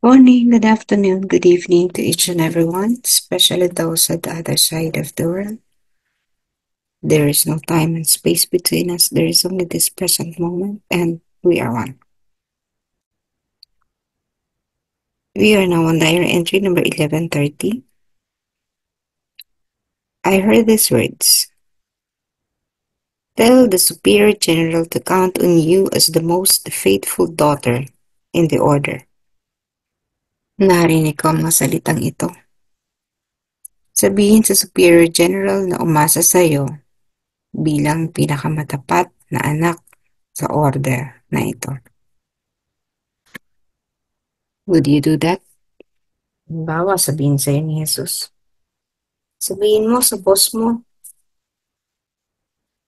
Morning, good afternoon, good evening to each and everyone, especially those at the other side of the world. There is no time and space between us. There is only this present moment, and we are one. We are now on diary entry number 1130. I heard these words. Tell the Superior General to count on you as the most faithful daughter in the order. Narinig ko ang mga salitang ito. Sabihin sa Superior General na umasa sa iyo bilang pinakamatapat na anak sa order na ito. Would you do that? Halimbawa, sabihin sa'yo ni Jesus. Sabihin mo sa boss mo,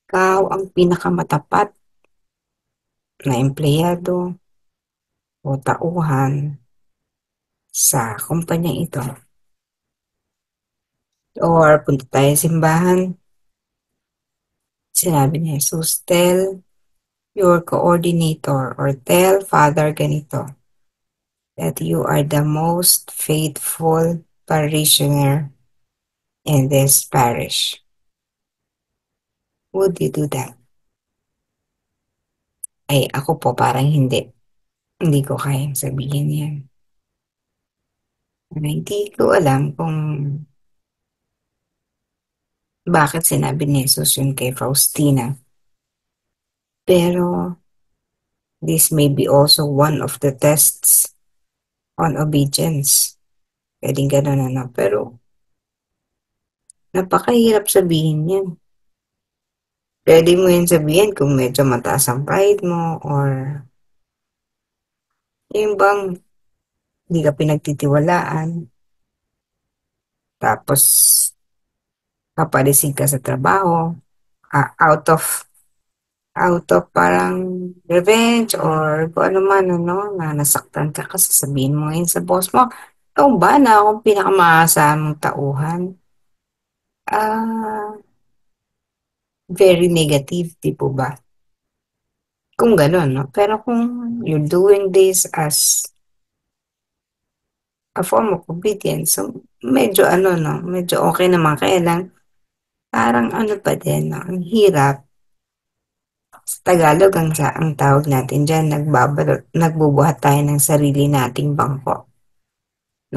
ikaw ang pinakamatapat na empleyado o tauhan sa kumpanya ito. Or punta tayo sa simbahan, sinabi ni Jesus, tell your coordinator or tell Father ganito that you are the most faithful parishioner in this parish. Would you do that? Ay, ako po parang hindi. Hindi ko kayang sabihin yan. Hindi ko alam kung bakit sinabi ni Jesus yun kay Faustina. Pero this may be also one of the tests on obedience. Pwedeng ganun ano. Pero napakahirap sabihin yan. Pwede mo yan sabihin kung medyo mataas ang pride mo or yung bang hindi ka pinagtitiwalaan. Tapos papalisig ka sa trabaho out of parang revenge or kung ano man, ano, na nasaktan ka kasi sabihin mo ngayon sa boss mo, ikaw ba na akong pinakamaasahan mong tauhan? Very negative, di po ba? Kung gano'n, no? Pero kung you're doing this as a form of obedience, so medyo ano, no? Medyo okay naman. Kaya lang, parang ano pa din, no? Ang hirap. Sa Tagalog, ang tawag natin dyan, nagbubuhat tayo ng sarili nating bangko.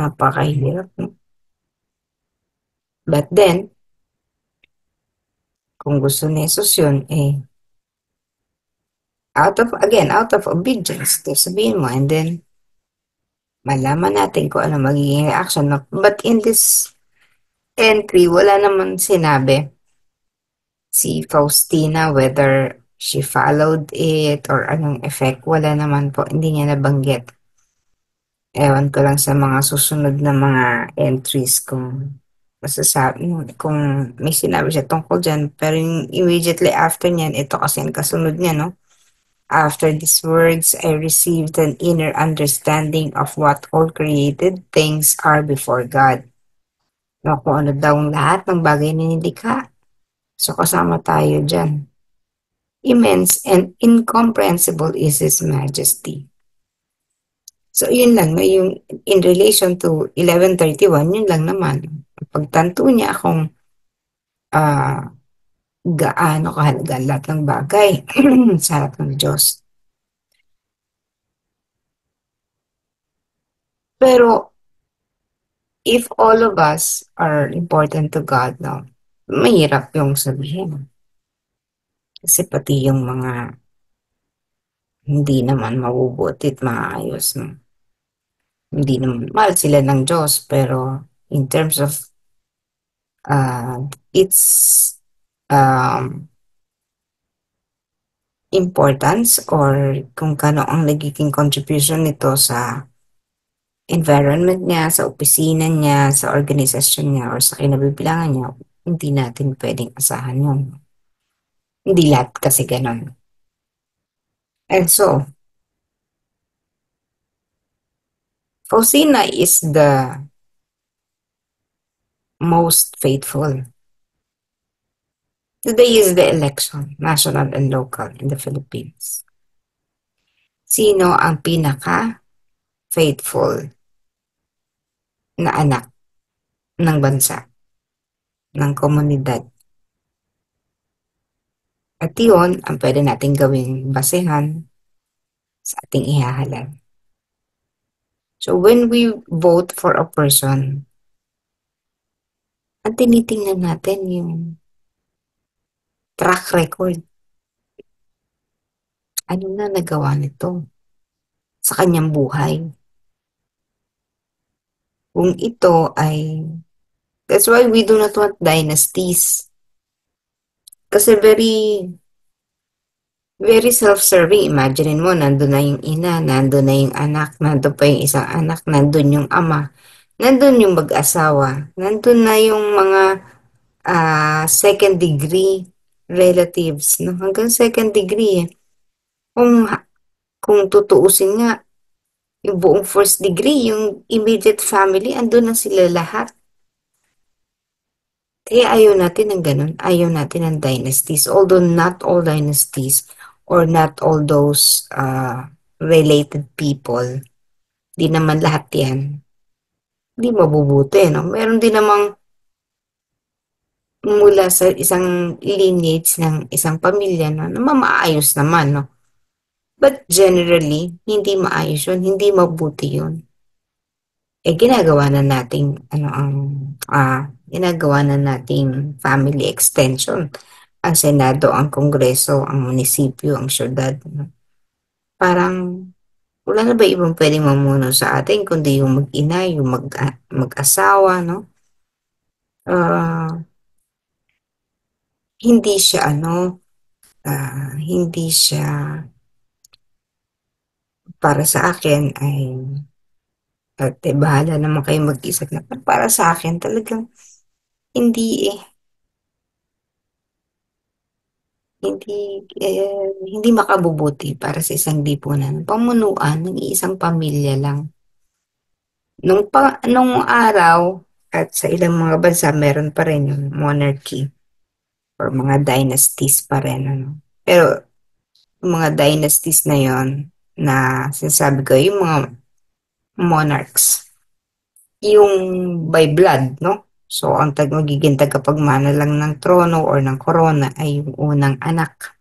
Napakahirap, no? But then, kung gusto ni Jesus yun, out of obedience, to sabihin mo, and then, malaman natin kung ano magiging reaction. No? But in this entry, wala naman sinabi si Faustina whether she followed it or anong effect. Wala naman po, hindi niya nabanggit. Ewan ko lang sa mga susunod na mga entries kung masasabi, kung may sinabi siya tungkol dyan. Pero immediately after niyan, ito kasi ang kasunod niya, no? After these words, I received an inner understanding of what all created things are before God. No, kung ano daw ang lahat ng bagay na nilikha. So kasama tayo dyan. Immense and incomprehensible is His Majesty. So, yun lang. No? Yung in relation to 1131, yun lang naman. Pagtanto niya kung gaano kahalaga lahat ng bagay sa harap ng Diyos. Pero, if all of us are important to God, no, mahirap yung sabihin. Kasi pati yung mga hindi naman mabubuti at maayos, no? Hindi naman, mahal sila ng Diyos, pero in terms of its um, importance or kung kano ang nagiging contribution nito sa environment niya, sa opisina niya, sa organisasyon niya, or sa kinabibilangan niya, hindi natin pwedeng asahan yun. Hindi lahat kasi ganon. And so, Faustina is the most faithful. Today is the election, national and local in the Philippines. Sino ang pinaka-faithful na anak ng bansa, ng komunidad. At yun ang pwede nating gawing basehan sa ating ihahalal. So when we vote for a person, ang tinitingnan natin yung track record. Ano na nagawa nito sa kanyang buhay? Kung ito ay, that's why we do not want dynasties. Kasi very self-serving. Imagine mo, nandun na yung ina, nandun na yung anak, nandun pa yung isang anak, nandun yung ama, nandun yung mag-asawa, nandun na yung mga second degree relatives, no? Hanggang second degree. Kung, kung tutuusin nga, yung buong first degree, yung immediate family, andun na sila lahat. Kaya ayaw natin ng ganun. Ayaw natin ng dynasties. Although not all dynasties or not all those related people, di naman lahat yan. Di mabubuti, no? Meron din namang mula sa isang lineage ng isang pamilya no, na maayos naman, no? But generally, hindi maayos yun, hindi mabuti yun. Eh, ginagawa na nating, ginagawa na nating family extension. Ang Senado, ang Kongreso, ang munisipyo, ang syudad. No? Parang, wala na ba ibang pwedeng mamuno sa atin, kundi yung mag-ina, yung mag-asawa, no? Uh, hindi siya, hindi siya, para sa akin, ay, at bahala naman kayo mag-isip na, para sa akin, talagang, hindi hindi makabubuti para sa isang lipunan. Pamunuan ng isang pamilya lang. Nung araw, at sa ilang mga bansa, meron pa rin yung monarchy or mga dynasties pa rin. Ano. Pero, yung mga dynasties na yon na sinasabi ko, yung mga monarchs, yung by blood, no? So, ang magiging tagapagmana lang ng trono or ng korona ay yung unang anak.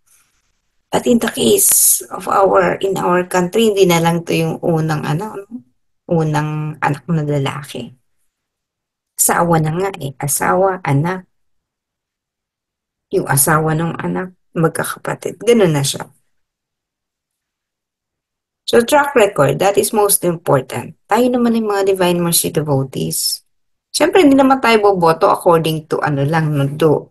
At in the case of in our country, hindi na lang to yung unang anak na lalaki. Asawa na nga eh. Asawa, anak, yung asawa ng anak, magkakapatid. Ganun na siya. So track record, that is most important. Tayo naman yung mga Divine Mercy devotees. Siyempre, hindi naman tayo boboto according to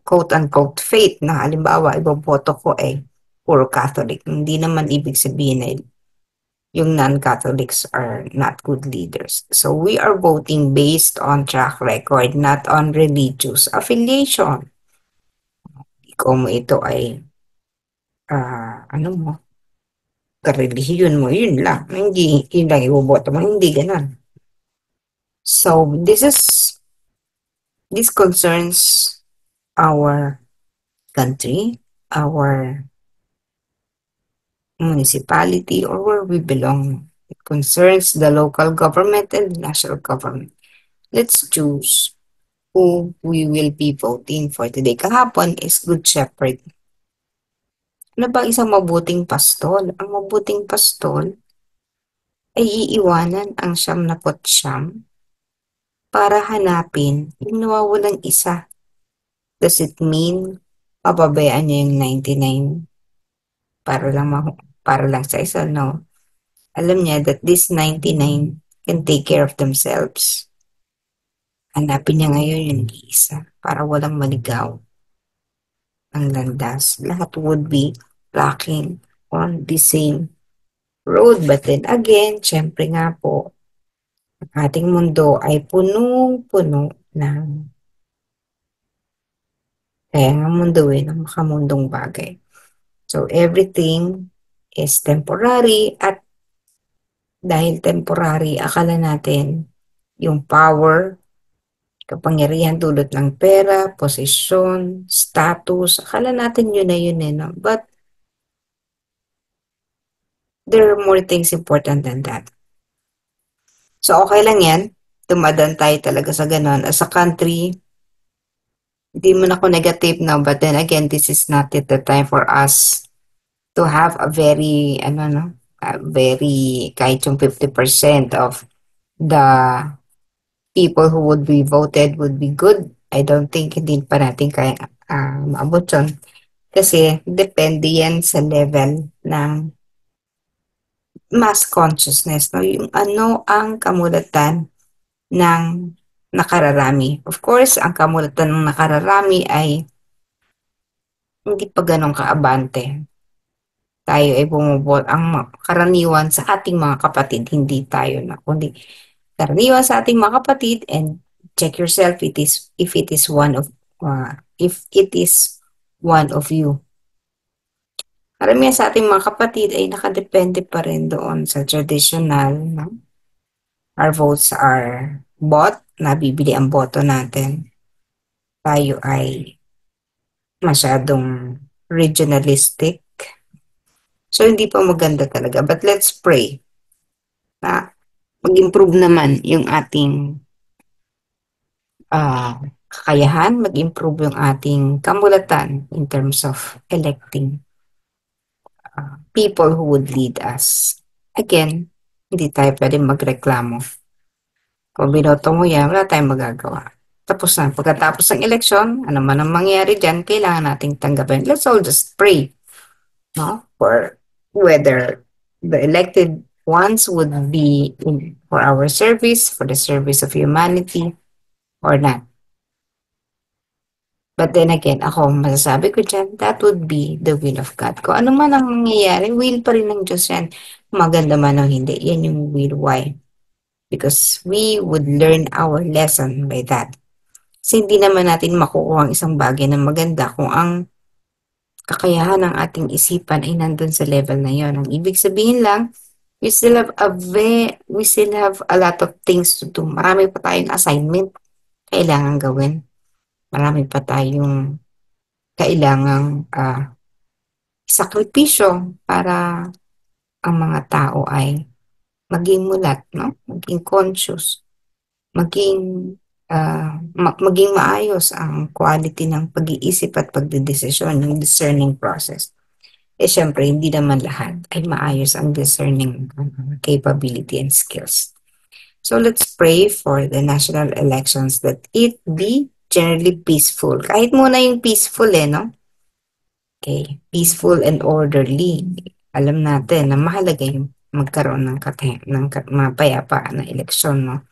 quote-unquote faith na halimbawa, iboboto ko eh, puro Catholic. Hindi naman ibig sabihin na yung non-Catholics are not good leaders. So we are voting based on track record, not on religious affiliation. Kung ito ay, ano mo, karelihiyon mo, yun lang. Hindi, yun lang iboboto mo. Hindi ganun. So this concerns our country, our municipality, or where we belong. It concerns the local government and national government. Let's choose who we will be voting for today. Kahapon is Good Shepherd. Ano ba isang mabuting pastol? Ang mabuting pastol ay iiwanan ang 99 para hanapin yung nawawalang isa. Does it mean pababayaan niya yung 99 para lang sa isa? No. Alam niya that this 99 can take care of themselves. Hanapin niya ngayon yung isa para walang maligaw ang landas. Lahat would be walking on the same road. But then again, syempre nga po, ang ating mundo ay punong-puno ng kaya nga mundo ng makamundong bagay. So everything is temporary at dahil temporary, akala natin yung power, kapangyarihan dulot ng pera, posisyon, status, akala natin yun na yun no? But there are more things important than that. So okay lang yan. dumadaan tayo talaga sa gano'n. As a country, hindi man ako negative now, but then again, this is not yet the time for us to have a very, ano, no, a very, kahit yung 50% of the people who would be voted would be good. I don't think hindi pa natin kaya maabot yun. Kasi depende yan sa level ng mass consciousness, no? Yung ano ang kamulatan ng nakararami. Of course, ang kamulatan ng nakararami ay hindi pa ganun kaabante. Tayo ay bumubot ang karaniwan sa ating mga kapatid, hindi tayo na, kundi karaniwan sa ating mga kapatid, and check yourself if it is one of you. Karamihan sa ating mga kapatid ay nakadepende pa rin doon sa traditional, no? Our votes are bought, nabibili ang boto natin. Tayo ay masyadong regionalistic. So, hindi pa maganda talaga. But let's pray na mag-improve naman yung ating kakayahan, mag-improve yung ating kamulatan in terms of electing people who would lead us. Again, hindi tayo pwedeng magreklamo. Kung binoto mo yan, wala tayong magagawa. Tapos na. Pagkatapos ng eleksyon, ano man ang mangyari dyan, kailangan nating tanggapin. Let's all just pray, no? For whether the elected ones would be for our service, for the service of humanity, or not. But then again, ako, masasabi ko dyan, that would be the will of God. Kung ano man ang mangyayari, will pa rin ng Diyos yan. Maganda man o hindi, yan yung will. Why? Because we would learn our lesson by that. Kasi hindi naman natin makukuha ang isang bagay na maganda kung ang kakayahan ng ating isipan ay nandun sa level na yon. Ang ibig sabihin lang, we still have a lot of things to do. Marami pa tayong assignment kailangan gawin. Marami pa tayong kailangang sakripisyo para ang mga tao ay maging mulat, no? Maging conscious, maging maging maayos ang quality ng pag-iisip at pagdedesisyon, ng discerning process. Eh, syempre, hindi naman lahat ay maayos ang discerning capability and skills. So, let's pray for the national elections that it be generally peaceful. Kahit muna yung peaceful, no? Okay, peaceful and orderly. Alam natin na mahalaga yung magkaroon ng mapayapa na eleksyon, no?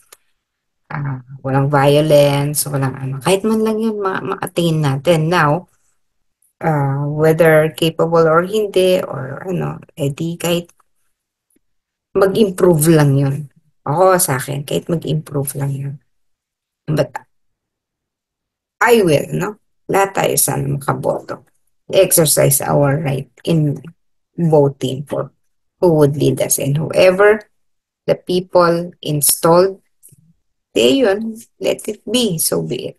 Walang violence, walang ano. Kahit man lang yun ma-attain natin. Now, whether capable or hindi, or ano, edi kahit mag-improve lang yun. Ako sa akin, kahit mag-improve lang yun. But I will, no? Lahat tayo sana makaboto. Exercise our right in voting for who would lead us, and whoever the people installed, they yun, let it be, so be it.